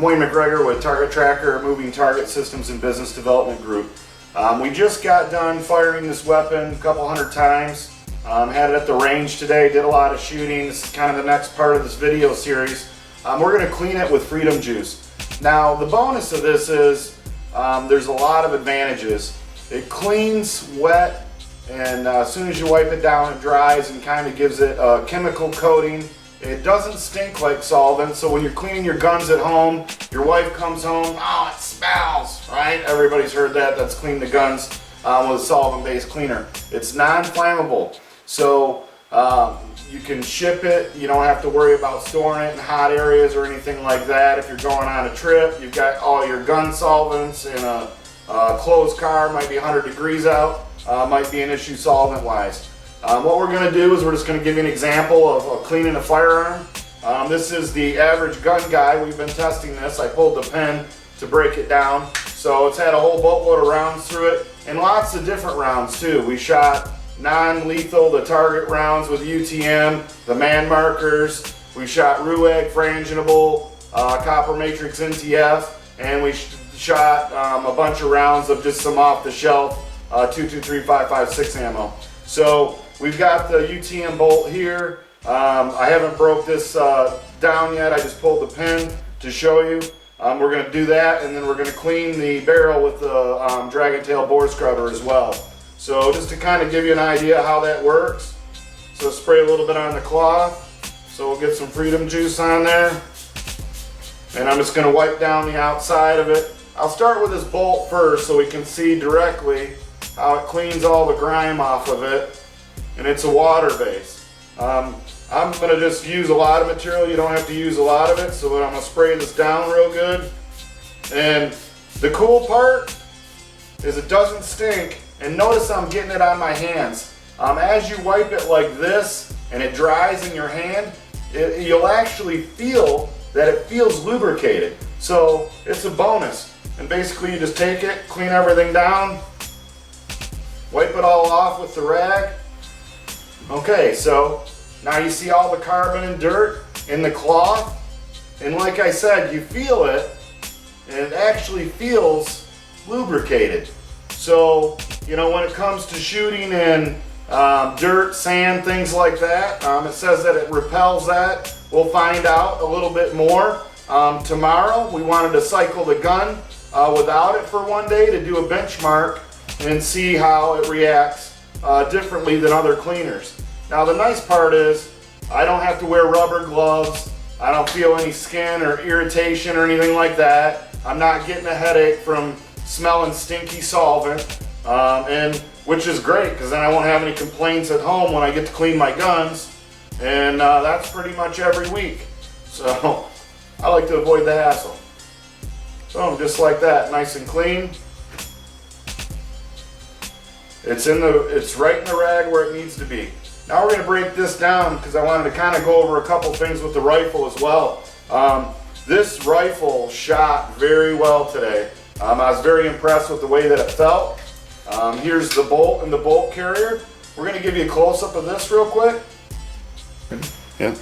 I'm Wayne McGregor with Target Tracker, Moving Target Systems and Business Development Group. We just got done firing this weapon a couple hundred times. Had it at the range today, did a lot of shooting. This is kind of the next part of this video series. We're going to clean it with Freedom Juice. Now the bonus of this is there's a lot of advantages. It cleans wet, and as soon as you wipe it down it dries and kind of gives it a chemical coating. It doesn't stink like solvent, so when you're cleaning your guns at home, your wife comes home, oh, it smells, right? Everybody's heard that. That's cleaned the guns with a solvent-based cleaner. It's non-flammable, so you can ship it. You don't have to worry about storing it in hot areas or anything like that. If you're going on a trip, you've got all your gun solvents in a closed car, might be 100 degrees out, might be an issue solvent-wise. What we're going to do is we're just going to give you an example of cleaning a firearm. This is the average gun guy. We've been testing this. I pulled the pin to break it down. So it's had a whole boatload of rounds through it, and lots of different rounds too. We shot non-lethal, the target rounds with UTM, the man markers. We shot RUEG, franginable, copper matrix NTF, and we shot a bunch of rounds of just some off-the-shelf 223, 5.56 ammo. So we've got the UTM bolt here. I haven't broke this down yet. I just pulled the pin to show you. We're going to do that, and then we're going to clean the barrel with the dragon tail bore scrubber as well. So just to kind of give you an idea how that works. So spray a little bit on the cloth. So we'll get some Freedom Juice on there. And I'm just going to wipe down the outside of it. I'll start with this bolt first so we can see directly how it cleans all the grime off of it, and it's a water base. I'm going to just use a lot of material. You don't have to use a lot of it, so I'm going to spray this down real good. And the cool part is it doesn't stink, and notice I'm getting it on my hands. As you wipe it like this and it dries in your hand, you'll actually feel that it feels lubricated. So it's a bonus. And basically you just take it, clean everything down, wipe it all off with the rag. Okay, so now you see all the carbon and dirt in the cloth, and like I said, you feel it, and it actually feels lubricated. So, you know, when it comes to shooting in dirt, sand, things like that, it says that it repels that. We'll find out a little bit more. Tomorrow, we wanted to cycle the gun without it for one day to do a benchmark and see how it reacts differently than other cleaners. Now the nice part is I don't have to wear rubber gloves. I don't feel any skin or irritation or anything like that. I'm not getting a headache from smelling stinky solvent, and which is great because then I won't have any complaints at home when I get to clean my guns, and that's pretty much every week. So I like to avoid the hassle. So just like that, nice and clean. It's right in the rag where it needs to be. Now we're going to break this down because I wanted to kind of go over a couple things with the rifle as well. This rifle shot very well today. I was very impressed with the way that it felt. Here's the bolt and the bolt carrier. We're going to give you a close-up of this real quick. Yeah.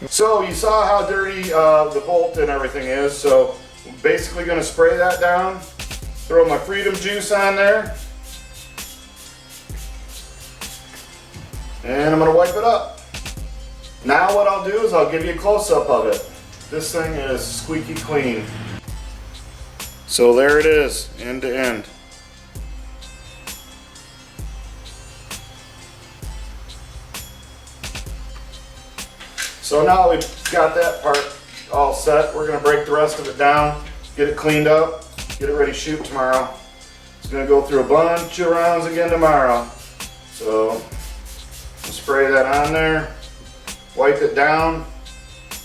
So you saw how dirty the bolt and everything is. So I'm basically going to spray that down. Throw my Freedom Juice on there. And I'm going to wipe it up. Now what I'll do is I'll give you a close-up of it. This thing is squeaky clean. So there it is, end to end. So now we've got that part all set, we're going to break the rest of it down, get it cleaned up, get it ready to shoot tomorrow. It's going to go through a bunch of rounds again tomorrow. So spray that on there, wipe it down.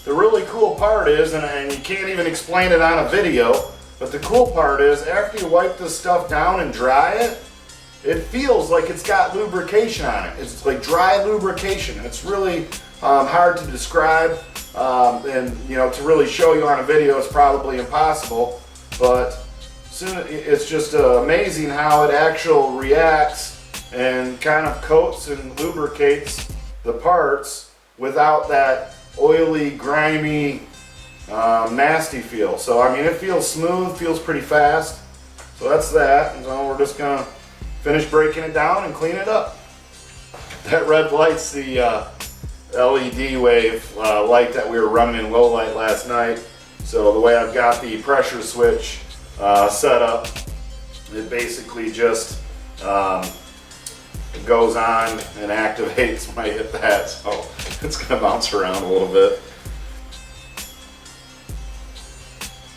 The really cool part is, and you can't even explain it on a video, but the cool part is after you wipe this stuff down and dry it, it feels like it's got lubrication on it. It's like dry lubrication. It's really hard to describe, and you know, to really show you on a video is probably impossible, but it's just amazing how it actually reacts and kind of coats and lubricates the parts without that oily, grimy nasty feel. So I mean, it feels smooth, feels pretty fast. So that's that. And so we're just gonna finish breaking it down and clean it up. That red light's the LED wave light that we were running in low light last night. So the way I've got the pressure switch set up, it basically just it goes on and activates when I hit that. So it's gonna bounce around a little bit.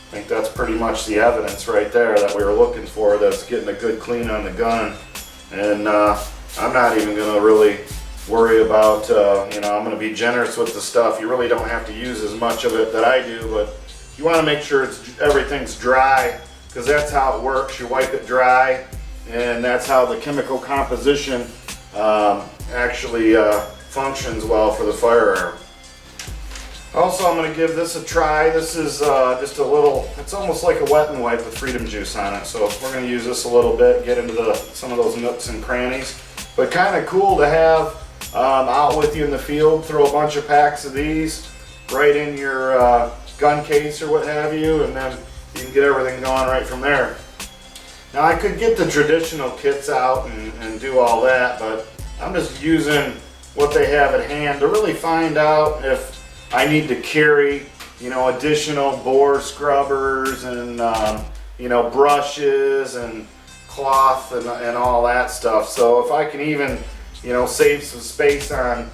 I think that's pretty much the evidence right there that we were looking for, that's getting a good clean on the gun. And I'm not even going to really worry about, you know, I'm going to be generous with the stuff. You really don't have to use as much of it that I do, but you want to make sure everything's dry, because that's how it works. You wipe it dry, and that's how the chemical composition actually functions well for the firearm. Also, I'm going to give this a try. This is just a little, it's almost like a wet and wipe with Freedom Juice on it. So we're going to use this a little bit, get into some of those nooks and crannies. But kind of cool to have out with you in the field. Throw a bunch of packs of these right in your gun case or what have you, and then you can get everything going right from there. Now I could get the traditional kits out and do all that, but I'm just using what they have at hand to really find out if I need to carry, you know, additional bore scrubbers and, you know, brushes and cloth and all that stuff. So if I can even, you know, save some space on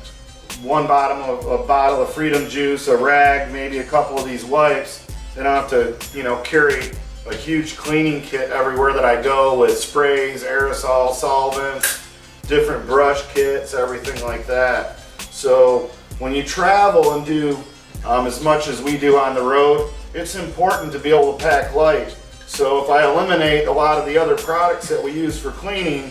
one bottom of a bottle of Freedom Juice, a rag, maybe a couple of these wipes, then I don't have to, you know, carry a huge cleaning kit everywhere that I go with sprays, aerosol, solvents, different brush kits, everything like that. So when you travel and do as much as we do on the road, it's important to be able to pack light. So if I eliminate a lot of the other products that we use for cleaning,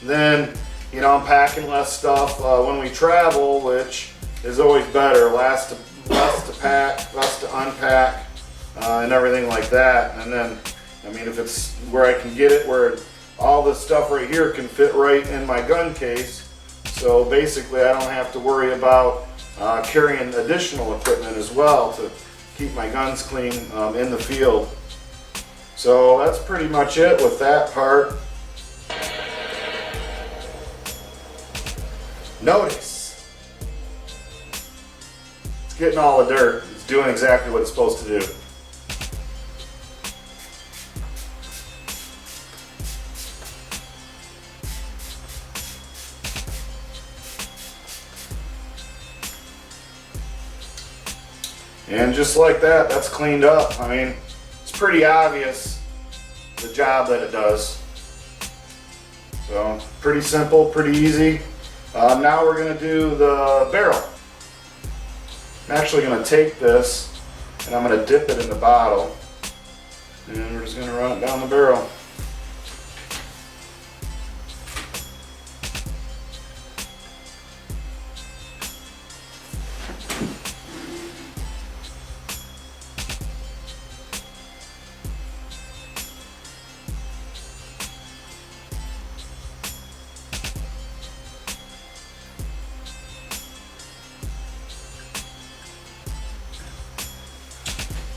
then, you know, I'm packing less stuff when we travel, which is always better. Less to pack, less to unpack, and everything like that. And then, I mean, if it's where I can get it, where all this stuff right here can fit right in my gun case, so basically I don't have to worry about carrying additional equipment as well to keep my guns clean in the field. So that's pretty much it with that part. Notice, it's getting all the dirt. It's doing exactly what it's supposed to do. And just like that, that's cleaned up. I mean, it's pretty obvious the job that it does. So pretty simple, pretty easy. Now we're going to do the barrel. I'm actually going to take this and I'm going to dip it in the bottle, and we're just going to run it down the barrel.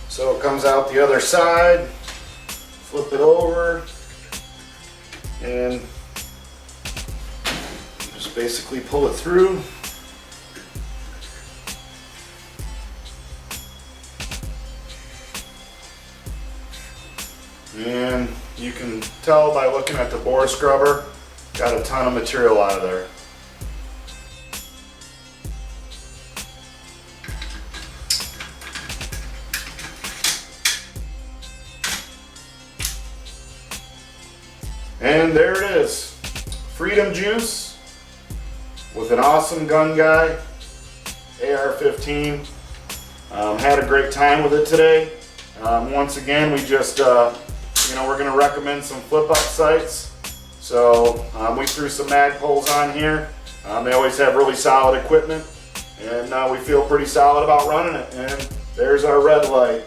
So it comes out the other side, flip it over, and just basically pull it through. And you can tell by looking at the bore scrubber, got a ton of material out of there. And there it is, Freedom Juice with an awesome gun guy, AR-15. Had a great time with it today. Once again, we just, you know, we're going to recommend some flip-up sights. So we threw some Magpoles on here. They always have really solid equipment, and we feel pretty solid about running it. And there's our red light.